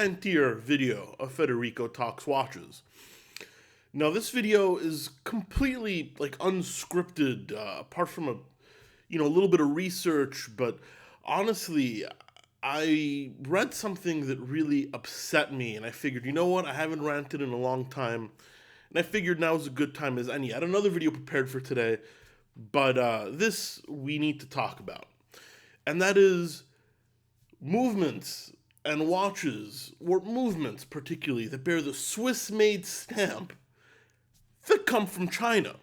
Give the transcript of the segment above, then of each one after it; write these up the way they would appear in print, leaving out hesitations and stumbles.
rantier video of Federico Talks Watches. Now, this video is completely unscripted, apart from a little bit of research. But honestly, I read something that really upset me, and I figured, you know what? I haven't ranted in a long time, and I figured now is a good time as any. I had another video prepared for today, but this we need to talk about, and that is movements and watches, or movements particularly, that bear the Swiss-made stamp that come from China.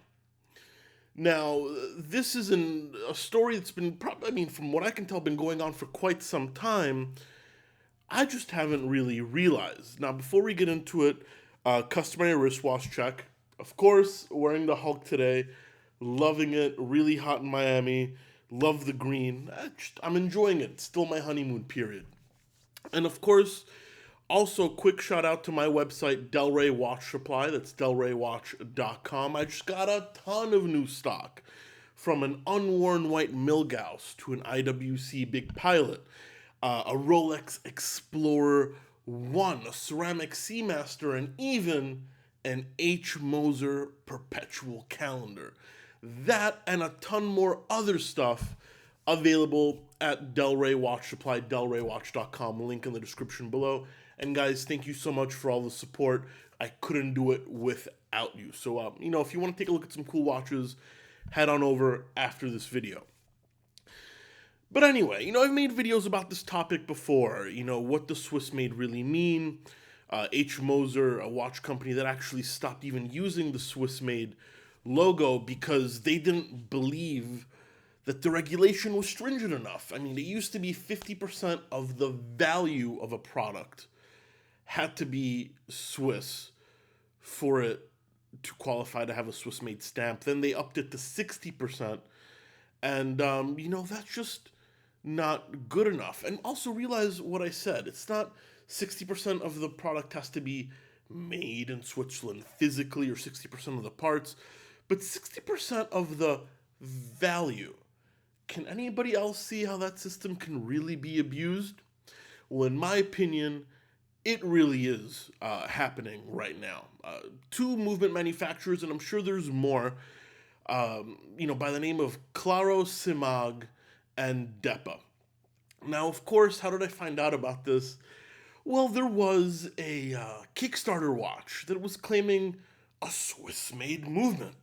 Now, this is a story that's been, from what I can tell, been going on for quite some time. I just haven't really realized. Now, before we get into it, customary wristwatch check. Of course, wearing the Hulk today, loving it, really hot in Miami, love the green. I'm enjoying it. It's still my honeymoon period. And of course, also quick shout out to my website, Delray Watch Supply. That's delraywatch.com. I just got a ton of new stock, from an unworn white Milgauss to an IWC Big Pilot, a Rolex Explorer 1, a ceramic Seamaster, and even an H. Moser perpetual calendar. That and a ton more other stuff available at Delray Watch Supply, delraywatch.com, link in the description below. And guys, thank you so much for all the support. I couldn't do it without you. So, if you want to take a look at some cool watches, head on over after this video. But anyway, I've made videos about this topic before. What does Swiss made really mean? H. Moser, a watch company that actually stopped even using the Swiss made logo because they didn't believe that the regulation was stringent enough. It used to be 50% of the value of a product had to be Swiss for it to qualify to have a Swiss-made stamp. Then they upped it to 60%. And, that's just not good enough. And also realize what I said. It's not 60% of the product has to be made in Switzerland physically, or 60% of the parts, but 60% of the value. Can anybody else see how that system can really be abused? Well, in my opinion, it really is happening right now. Two movement manufacturers, and I'm sure there's more, by the name of Claro Simag and Depa. Now, of course, how did I find out about this? Well, there was a Kickstarter watch that was claiming a Swiss-made movement.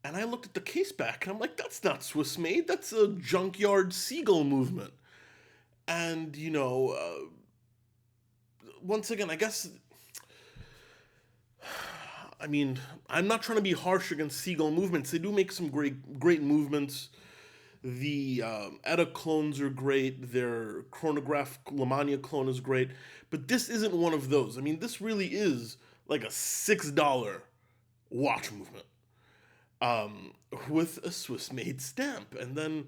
And I looked at the case back, and I'm like, that's not Swiss-made. That's a junkyard Seagull movement. And, once again, I guess, I'm not trying to be harsh against Seagull movements. They do make some great movements. The ETA clones are great. Their chronograph Lamania clone is great. But this isn't one of those. This really is like a $6 watch movement. With a Swiss-made stamp. And then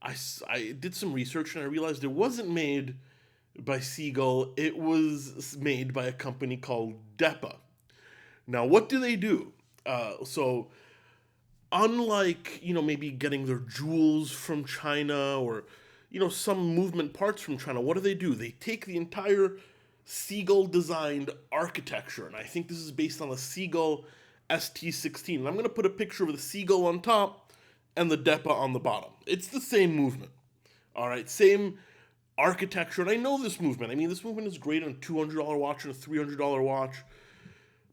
I did some research, and I realized it wasn't made by Seagull. It was made by a company called Depa. Now, what do they do? So, unlike, maybe getting their jewels from China, or, some movement parts from China, what do? They take the entire Seagull-designed architecture, and I think this is based on the Seagull ST16. And I'm going to put a picture of the Seagull on top and the Depa on the bottom. It's the same movement. All right, same architecture. And I know this movement. This movement is great on a $200 watch and a $300 watch.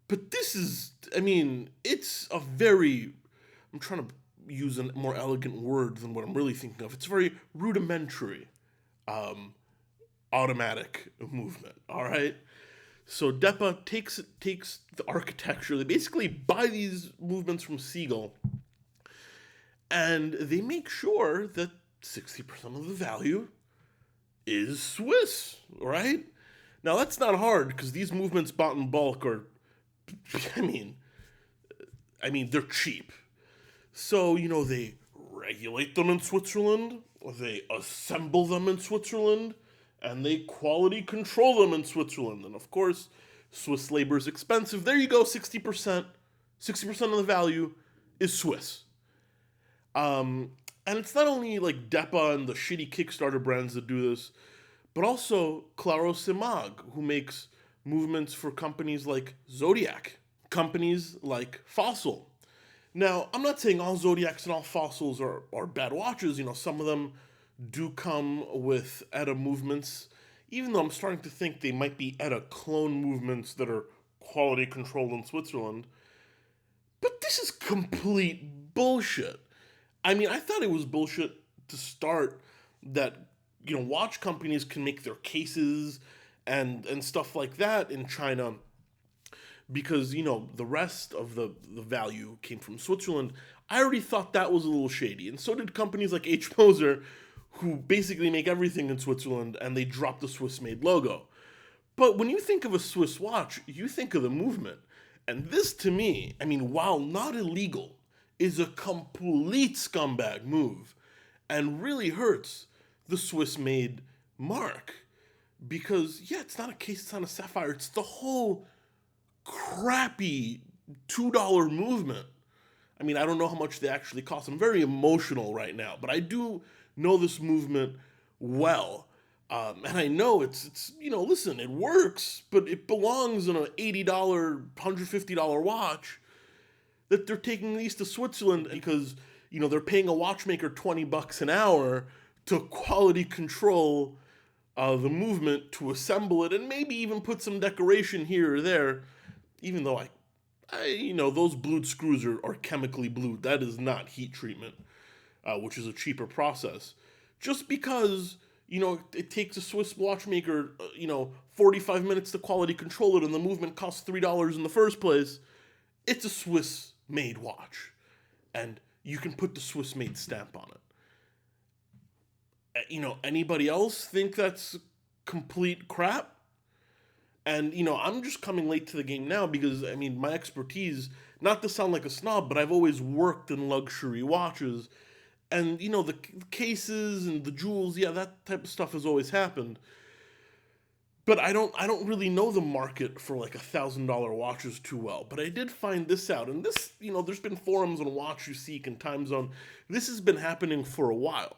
But this is, it's a very, I'm trying to use a more elegant word than what I'm really thinking of. It's a very rudimentary automatic movement. All right. So Depa takes the architecture. They basically buy these movements from Seagull, and they make sure that 60% of the value is Swiss, right? Now, that's not hard, because these movements bought in bulk are, they're cheap. So, they regulate them in Switzerland, they assemble them in Switzerland, and they quality control them in Switzerland. And of course, Swiss labor is expensive. There you go, 60%. 60% of the value is Swiss. And it's not only like Depa and the shitty Kickstarter brands that do this, but also Claro Simag, who makes movements for companies like Zodiac, companies like Fossil. Now, I'm not saying all Zodiacs and all Fossils are bad watches. Some of them do come with ETA movements, even though I'm starting to think they might be ETA clone movements that are quality controlled in Switzerland. But this is complete bullshit. I mean, I thought it was bullshit to start that, watch companies can make their cases and stuff like that in China because, the rest of the value came from Switzerland. I already thought that was a little shady. And so did companies like H. Moser, who basically make everything in Switzerland and they drop the Swiss made logo. But when you think of a Swiss watch, you think of the movement. And this, to me, I mean, while not illegal, is a complete scumbag move and really hurts the Swiss made mark. Because, yeah, it's not a case, it's not a sapphire, it's the whole crappy $2 movement. I mean, I don't know how much they actually cost. I'm very emotional right now, but I do know this movement well. And I know it's listen, it works, but it belongs in an $80, $150 watch that they're taking these to Switzerland because, they're paying a watchmaker $20 an hour to quality control the movement, to assemble it, and maybe even put some decoration here or there, even though those blued screws are chemically blued. That is not heat treatment, which is a cheaper process. Just because, it takes a Swiss watchmaker, 45 minutes to quality control it and the movement costs $3 in the first place, it's a Swiss-made watch. And you can put the Swiss-made stamp on it. Anybody else think that's complete crap? And, I'm just coming late to the game now because, I mean, my expertise, not to sound like a snob, but I've always worked in luxury watches. And, the cases and the jewels, yeah, that type of stuff has always happened. But I don't really know the market for like $1,000 watches too well. But I did find this out. And this, there's been forums on Watch You Seek and Time Zone. This has been happening for a while.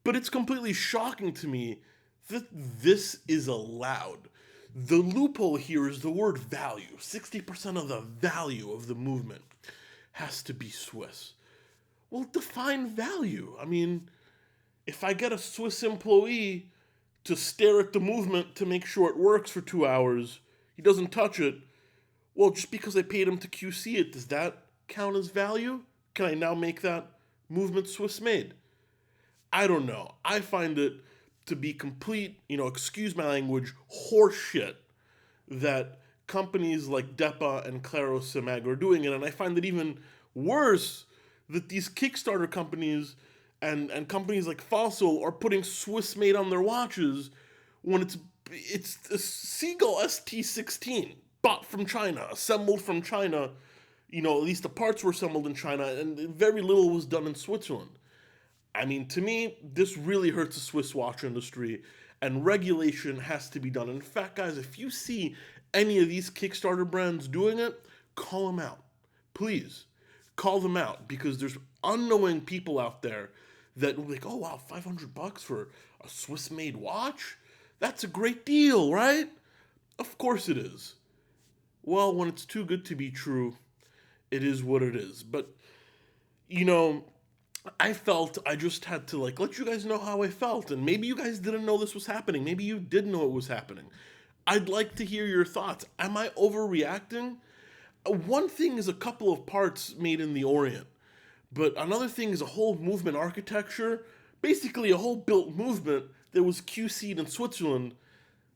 But it's completely shocking to me that this is allowed. The loophole here is the word value. 60% of the value of the movement has to be Swiss. Well, define value. I mean, if I get a Swiss employee to stare at the movement to make sure it works for 2 hours, he doesn't touch it, well, just because I paid him to QC it, does that count as value? Can I now make that movement Swiss made? I don't know. I find it to be complete, excuse my language, horseshit that companies like Depa and Claro Simag are doing it. And I find it even worse that these Kickstarter companies and companies like Fossil are putting Swiss made on their watches when it's a Seagull ST16 bought from China, assembled from China. At least the parts were assembled in China and very little was done in Switzerland. I mean, to me, this really hurts the Swiss watch industry, and regulation has to be done. In fact, guys, if you see any of these Kickstarter brands doing it, call them out. Please, call them out, because there's unknowing people out there that will be like, oh, wow, $500 for a Swiss-made watch? That's a great deal, right? Of course it is. Well, when it's too good to be true, it is what it is. But, I felt I just had to let you guys know how I felt, and maybe you guys didn't know this was happening. Maybe you did know it was happening. I'd like to hear your thoughts. Am I overreacting? One thing is a couple of parts made in the Orient, but another thing is a whole movement architecture, basically a whole built movement that was QC'd in Switzerland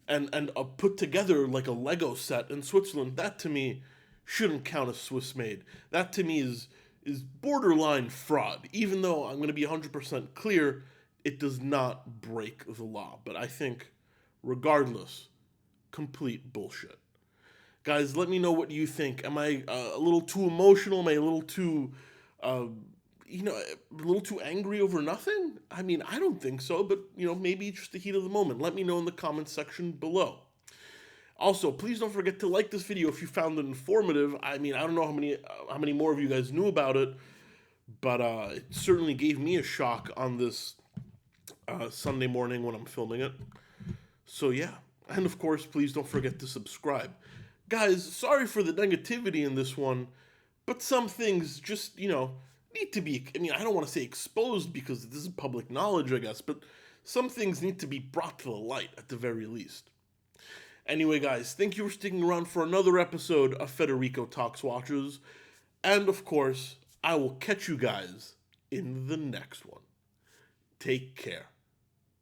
and put together like a Lego set in Switzerland. That to me shouldn't count as Swiss made. That to me is borderline fraud. Even though I'm going to be 100% clear, it does not break the law. But I think, regardless, complete bullshit. Guys, let me know what you think. Am I a little too emotional? Am I a little too, a little too angry over nothing? I mean, I don't think so, but, maybe just the heat of the moment. Let me know in the comments section below. Also, please don't forget to like this video if you found it informative. I mean, I don't know how many more of you guys knew about it, but it certainly gave me a shock on this Sunday morning when I'm filming it. So yeah, and of course, please don't forget to subscribe. Guys, sorry for the negativity in this one, but some things just, need to be, I don't want to say exposed because this is public knowledge, I guess, but some things need to be brought to the light at the very least. Anyway, guys, thank you for sticking around for another episode of Federico Talks Watches. And of course, I will catch you guys in the next one. Take care.